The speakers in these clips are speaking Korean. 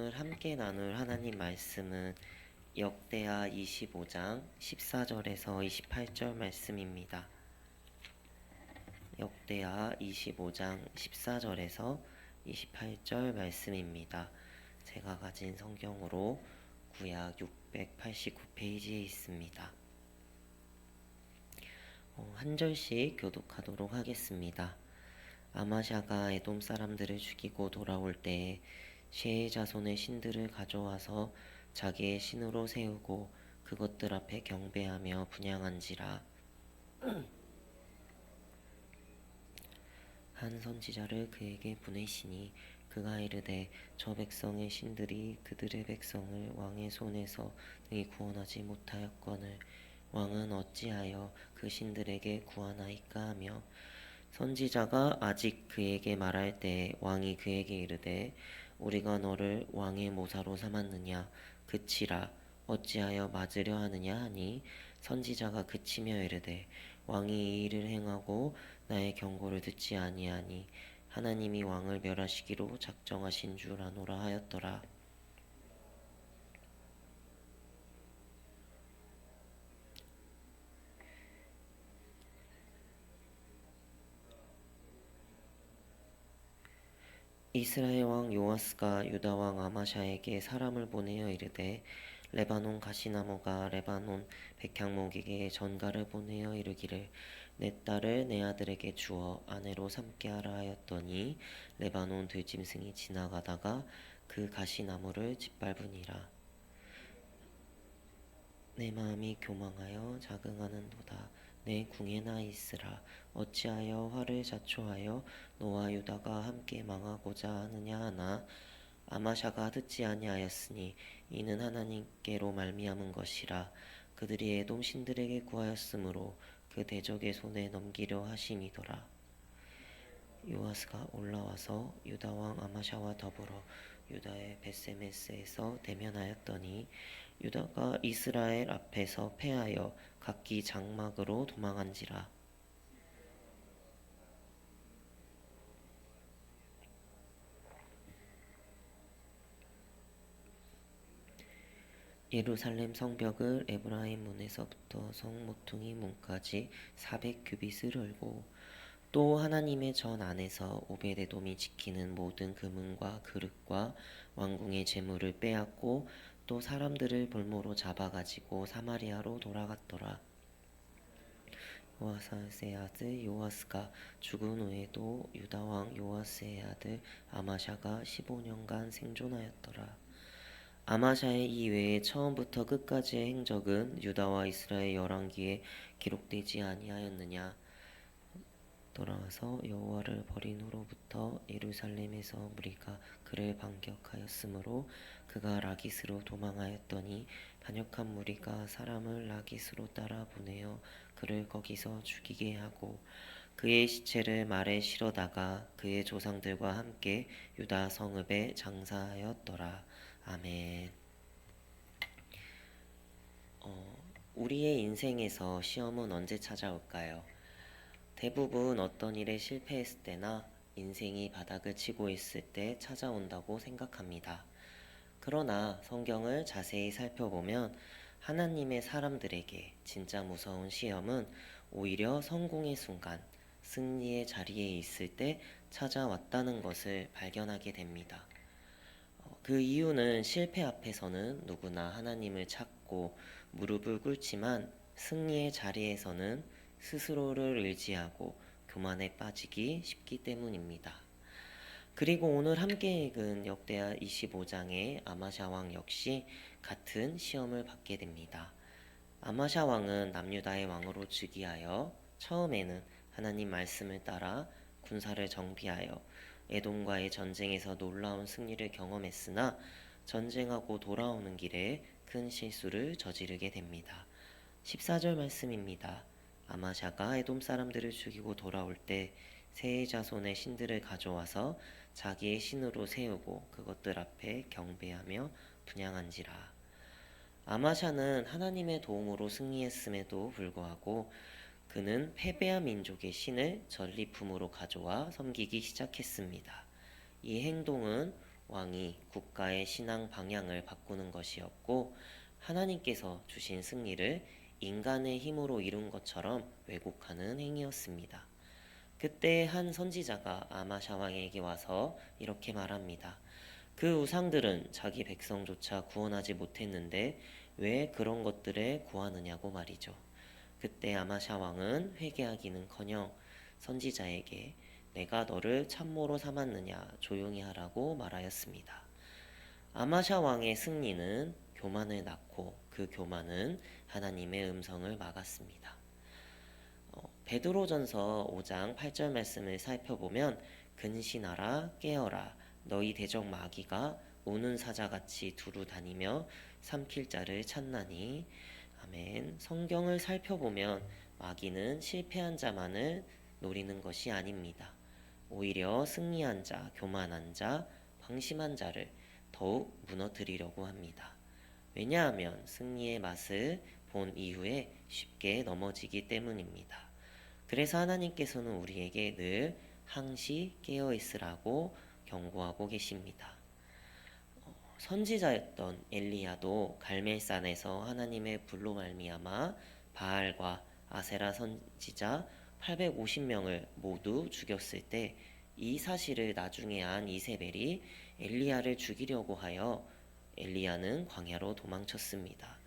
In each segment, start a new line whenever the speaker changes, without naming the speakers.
오늘 함께 나눌 하나님 말씀은 역대하 25장 14절에서 28절 말씀입니다. 역대하 25장 14절에서 28절 말씀입니다. 제가 가진 성경으로 구약 689페이지에 있습니다. 한 절씩 교독하도록 하겠습니다. 아마샤가 에돔 사람들을 죽이고 돌아올 때에 셰의 자손의 신들을 가져와서 자기의 신으로 세우고 그것들 앞에 경배하며 분향한지라. 한 선지자를 그에게 보내시니 그가 이르되 저 백성의 신들이 그들의 백성을 왕의 손에서 능히 구원하지 못하였거늘 왕은 어찌하여 그 신들에게 구하나이까 하며, 선지자가 아직 그에게 말할 때에 왕이 그에게 이르되 우리가 너를 왕의 모사로 삼았느냐 그치라 어찌하여 맞으려 하느냐 하니, 선지자가 그치며 이르되 왕이 이 일을 행하고 나의 경고를 듣지 아니하니 하나님이 왕을 멸하시기로 작정하신 줄 아노라 하였더라. 이스라엘 왕 요아스가 유다 왕 아마샤에게 사람을 보내어 이르되 레바논 가시나무가 레바논 백향목에게 전가를 보내어 이르기를 내 딸을 내 아들에게 주어 아내로 삼게 하라 하였더니 레바논 들짐승이 지나가다가 그 가시나무를 짓밟으니라. 내 마음이 교망하여 자긍하는도다. 내 궁에나 있으라. 어찌하여 화를 자초하여 너와 유다가 함께 망하고자 하느냐 하나, 아마샤가 듣지 아니하였으니 이는 하나님께로 말미암은 것이라. 그들이 에돔 신들에게 구하였으므로 그 대적의 손에 넘기려 하심이더라. 요아스가 올라와서 유다 왕 아마샤와 더불어 유다의 벳세메스에서 대면하였더니 유다가 이스라엘 앞에서 패하여 각기 장막으로 도망한지라. 예루살렘 성벽을 에브라임 문에서부터 성 모퉁이 문까지 400규빗을 얼고, 또 하나님의 전 안에서 오베데돔이 지키는 모든 금은과 그릇과 왕궁의 재물을 빼앗고 또 사람들을 볼모로 잡아가지고 사마리아로 돌아갔더라. 요아스의 아들 요아스가 죽은 후에도 유다 왕 요아스의 아들 아마샤가 15년간 생존하였더라. 아마샤의 이외에 처음부터 끝까지의 행적은 유다와 이스라엘 열왕기에 기록되지 아니하였느냐. 돌아와서 여호와를 버린 후로부터 예루살렘에서 무리가 그를 반격하였으므로 그가 라기스로 도망하였더니 반역한 무리가 사람을 라기스로 따라 보내어 그를 거기서 죽이게 하고 그의 시체를 말에 실어다가 그의 조상들과 함께 유다 성읍에 장사하였더라. 아멘. 우리의 인생에서 시험은 언제 찾아올까요? 대부분 어떤 일에 실패했을 때나 인생이 바닥을 치고 있을 때 찾아온다고 생각합니다. 그러나 성경을 자세히 살펴보면 하나님의 사람들에게 진짜 무서운 시험은 오히려 성공의 순간, 승리의 자리에 있을 때 찾아왔다는 것을 발견하게 됩니다. 그 이유는 실패 앞에서는 누구나 하나님을 찾고 무릎을 꿇지만 승리의 자리에서는 스스로를 의지하고 교만에 빠지기 쉽기 때문입니다. 그리고 오늘 함께 읽은 역대하 25장의 아마샤 왕 역시 같은 시험을 받게 됩니다. 아마샤 왕은 남유다의 왕으로 즉위하여 처음에는 하나님 말씀을 따라 군사를 정비하여 에돔과의 전쟁에서 놀라운 승리를 경험했으나 전쟁하고 돌아오는 길에 큰 실수를 저지르게 됩니다. 14절 말씀입니다. 아마샤가 에돔 사람들을 죽이고 돌아올 때 세 자손의 신들을 가져와서 자기의 신으로 세우고 그것들 앞에 경배하며 분향한지라. 아마샤는 하나님의 도움으로 승리했음에도 불구하고 그는 패배한 민족의 신을 전리품으로 가져와 섬기기 시작했습니다. 이 행동은 왕이 국가의 신앙 방향을 바꾸는 것이었고, 하나님께서 주신 승리를 인간의 힘으로 이룬 것처럼 왜곡하는 행위였습니다. 그때 한 선지자가 아마샤 왕에게 와서 이렇게 말합니다. 그 우상들은 자기 백성조차 구원하지 못했는데 왜 그런 것들에 구하느냐고 말이죠. 그때 아마샤 왕은 회개하기는커녕 선지자에게 내가 너를 참모로 삼았느냐 조용히 하라고 말하였습니다. 아마샤 왕의 승리는 교만을 낳고 그 교만은 하나님의 음성을 막았습니다. 베드로전서 5장 8절 말씀을 살펴보면 근신하라 깨어라 너희 대적 마귀가 우는 사자같이 두루 다니며 삼킬 자를 찾나니 아멘. 성경을 살펴보면 마귀는 실패한 자만을 노리는 것이 아닙니다. 오히려 승리한 자, 교만한 자, 방심한 자를 더욱 무너뜨리려고 합니다. 왜냐하면 승리의 맛을 본 이후에 쉽게 넘어지기 때문입니다. 그래서 하나님께서는 우리에게 늘 항시 깨어 있으라고 경고하고 계십니다. 선지자였던 엘리야도 갈멜산에서 하나님의 불로 말미암아 바알과 아세라 선지자 850명을 모두 죽였을 때 이 사실을 나중에 안 이세벨이 엘리야를 죽이려고 하여 엘리야는 광야로 도망쳤습니다.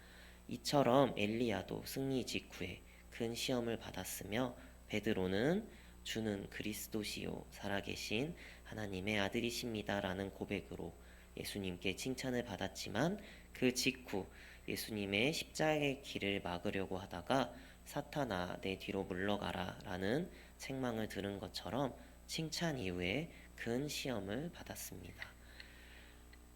이처럼 엘리야도 승리 직후에 큰 시험을 받았으며 베드로는 주는 그리스도시요 살아계신 하나님의 아들이십니다라는 고백으로 예수님께 칭찬을 받았지만 그 직후 예수님의 십자가의 길을 막으려고 하다가 사탄아 내 뒤로 물러가라 라는 책망을 들은 것처럼 칭찬 이후에 큰 시험을 받았습니다.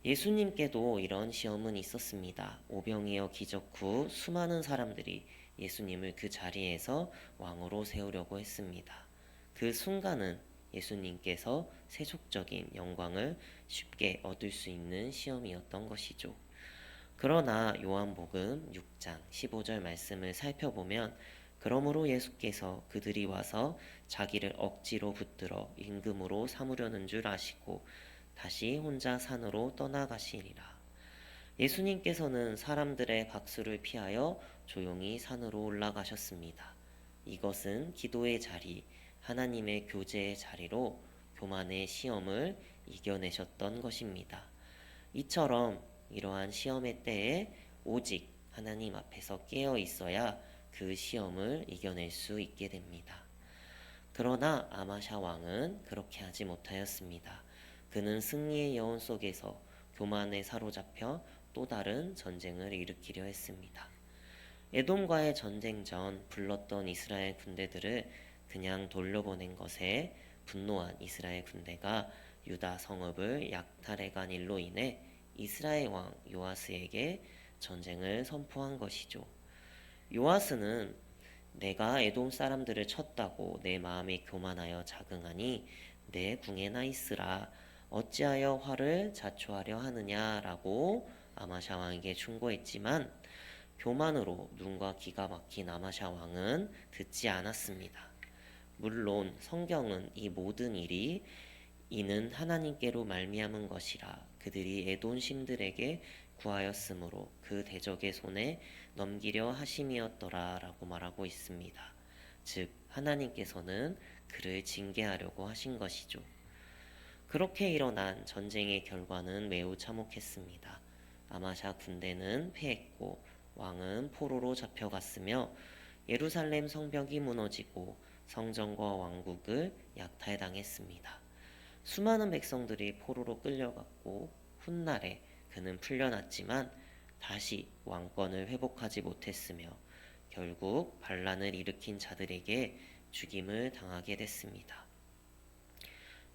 예수님께도 이런 시험은 있었습니다. 오병이어 기적 후 수많은 사람들이 예수님을 그 자리에서 왕으로 세우려고 했습니다. 그 순간은 예수님께서 세속적인 영광을 쉽게 얻을 수 있는 시험이었던 것이죠. 그러나 요한복음 6장 15절 말씀을 살펴보면 그러므로 예수께서 그들이 와서 자기를 억지로 붙들어 임금으로 삼으려는 줄 아시고 다시 혼자 산으로 떠나가시리라. 예수님께서는 사람들의 박수를 피하여 조용히 산으로 올라가셨습니다. 이것은 기도의 자리, 하나님의 교제의 자리로 교만의 시험을 이겨내셨던 것입니다. 이처럼 이러한 시험의 때에 오직 하나님 앞에서 깨어 있어야 그 시험을 이겨낼 수 있게 됩니다. 그러나 아마샤 왕은 그렇게 하지 못하였습니다. 그는 승리의 여운 속에서 교만에 사로잡혀 또 다른 전쟁을 일으키려 했습니다. 에돔과의 전쟁 전 불렀던 이스라엘 군대들을 그냥 돌려보낸 것에 분노한 이스라엘 군대가 유다 성읍을 약탈해간 일로 인해 이스라엘 왕 요아스에게 전쟁을 선포한 것이죠. 요아스는 내가 에돔 사람들을 쳤다고 내 마음이 교만하여 자긍하니 내 궁에나 있으라 어찌하여 화를 자초하려 하느냐라고 아마샤 왕에게 충고했지만 교만으로 눈과 귀가 막힌 아마샤 왕은 듣지 않았습니다. 물론 성경은 이 모든 일이 이는 하나님께로 말미암은 것이라 그들이 에돔 신들에게 구하였으므로 그 대적의 손에 넘기려 하심이었더라 라고 말하고 있습니다. 즉 하나님께서는 그를 징계하려고 하신 것이죠. 그렇게 일어난 전쟁의 결과는 매우 참혹했습니다. 아마샤 군대는 패했고 왕은 포로로 잡혀갔으며 예루살렘 성벽이 무너지고 성전과 왕국을 약탈당했습니다. 수많은 백성들이 포로로 끌려갔고 훗날에 그는 풀려났지만 다시 왕권을 회복하지 못했으며 결국 반란을 일으킨 자들에게 죽임을 당하게 됐습니다.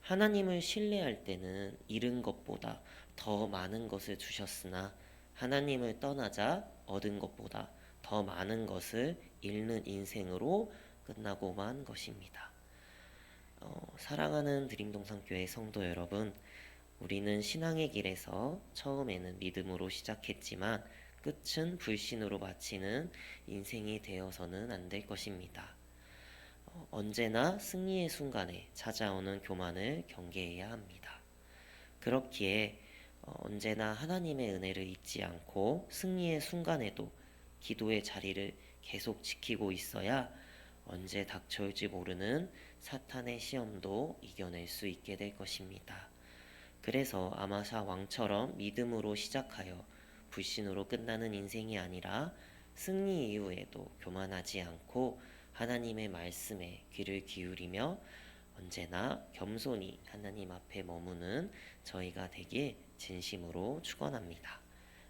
하나님을 신뢰할 때는 잃은 것보다 더 많은 것을 주셨으나 하나님을 떠나자 얻은 것보다 더 많은 것을 잃는 인생으로 끝나고만 것입니다. 사랑하는 드림동산교회 성도 여러분, 우리는 신앙의 길에서 처음에는 믿음으로 시작했지만 끝은 불신으로 마치는 인생이 되어서는 안 될 것입니다. 언제나 승리의 순간에 찾아오는 교만을 경계해야 합니다. 그렇기에 언제나 하나님의 은혜를 잊지 않고 승리의 순간에도 기도의 자리를 계속 지키고 있어야 언제 닥쳐올지 모르는 사탄의 시험도 이겨낼 수 있게 될 것입니다. 그래서 아마샤 왕처럼 믿음으로 시작하여 불신으로 끝나는 인생이 아니라 승리 이후에도 교만하지 않고 하나님의 말씀에 귀를 기울이며 언제나 겸손히 하나님 앞에 머무는 저희가 되길 진심으로 축원합니다.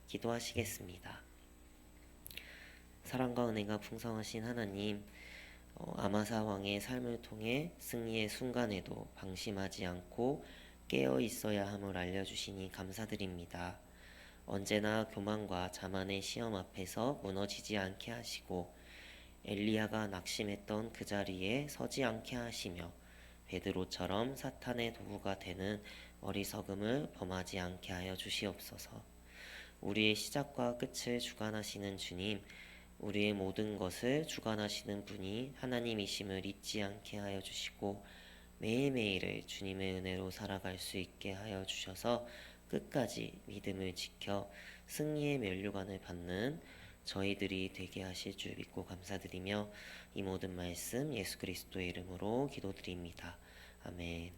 기도하시겠습니다. 사랑과 은혜가 풍성하신 하나님, 아마사 왕의 삶을 통해 승리의 순간에도 방심하지 않고 깨어 있어야 함을 알려주시니 감사드립니다. 언제나 교만과 자만의 시험 앞에서 무너지지 않게 하시고 엘리야가 낙심했던 그 자리에 서지 않게 하시며 베드로처럼 사탄의 도구가 되는 어리석음을 범하지 않게 하여 주시옵소서. 우리의 시작과 끝을 주관하시는 주님, 우리의 모든 것을 주관하시는 분이 하나님이심을 잊지 않게 하여 주시고 매일매일을 주님의 은혜로 살아갈 수 있게 하여 주셔서 끝까지 믿음을 지켜 승리의 면류관을 받는 저희들이 되게 하실 줄 믿고 감사드리며 이 모든 말씀 예수 그리스도의 이름으로 기도드립니다. 아멘.